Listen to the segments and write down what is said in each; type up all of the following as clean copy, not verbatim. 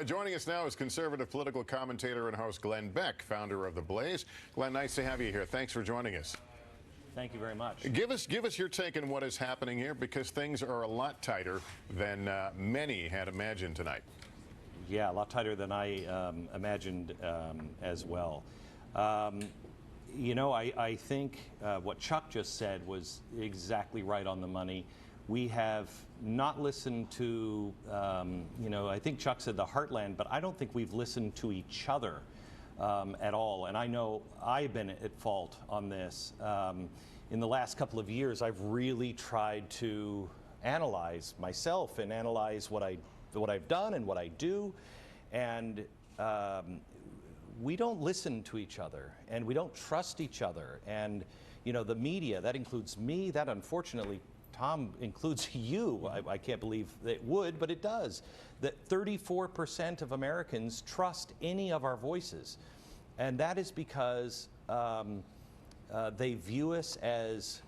Joining us now is conservative political commentator and host Glen Beck, founder of The Blaze. Glen, nice to have you here. Thanks for joining us. Thank you very much. Give us your take on what is happening here, because things are a lot tighter than many had imagined tonight. Yeah, a lot tighter than I imagined as well. I think what Chuck just said was exactly right on the money. We have not listened to, I think Chuck said the heartland, but I don't think we've listened to each other at all. And I know I've been at fault on this. In the last couple of years, I've really tried to analyze myself and analyze what I've done and what I do. And we don't listen to each other, and we don't trust each other. And, the media, that includes me, that unfortunately, Tom, includes you. I can't believe it would, but it does. That 34% of Americans trust any of our voices. And that is because they view us as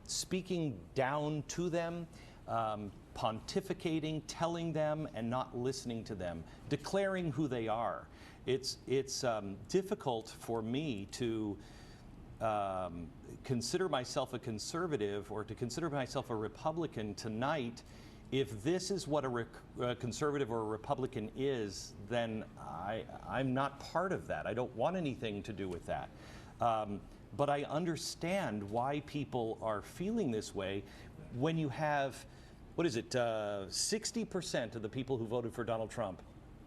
speaking down to them, pontificating, telling them, and not listening to them, declaring who they are. It's difficult for me to consider myself a conservative or to consider myself a Republican tonight. If this is what a conservative or a Republican is, then I'm not part of that. I don't want anything to do with that. But I understand why people are feeling this way when you have, 60% of the people who voted for Donald Trump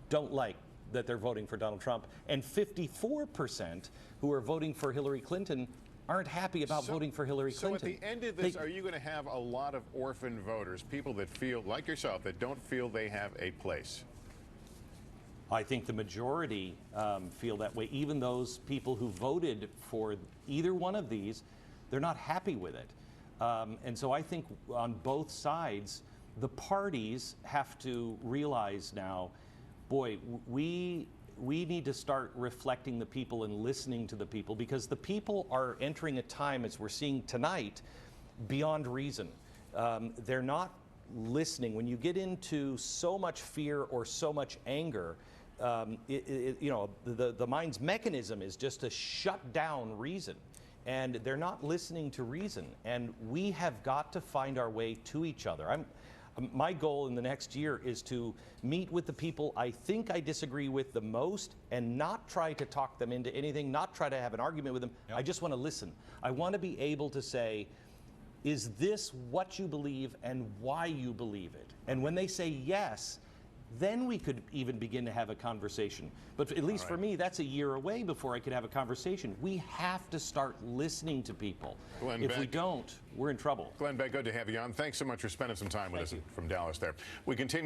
don't like that they're voting for Donald Trump, and 54% who are voting for Hillary Clinton aren't happy about voting for Hillary Clinton. So at the end of this, are you going to have a lot of orphan voters, people that feel, like yourself, that don't feel they have a place? I think the majority feel that way. Even those people who voted for either one of these, they're not happy with it. And so I think on both sides, the parties have to realize now, boy, we need to start reflecting the people and listening to the people, because the people are entering a time, as we're seeing tonight, beyond reason. They're not listening. When you get into so much fear or so much anger, the mind's mechanism is just to shut down reason. And they're not listening to reason. And we have got to find our way to each other. My goal in the next year is to meet with the people I think I disagree with the most and not try to talk them into anything, not try to have an argument with them. Yep. I just want to listen. I want to be able to say, is this what you believe and why you believe it? And when they say yes, then we could even begin to have a conversation. But at least for me, that's a year away before I could have a conversation. We have to start listening to people. Glen if Beck, we don't, we're in trouble. Glen Beck, good to have you on. Thanks so much for spending some time with us from Dallas there. We continue.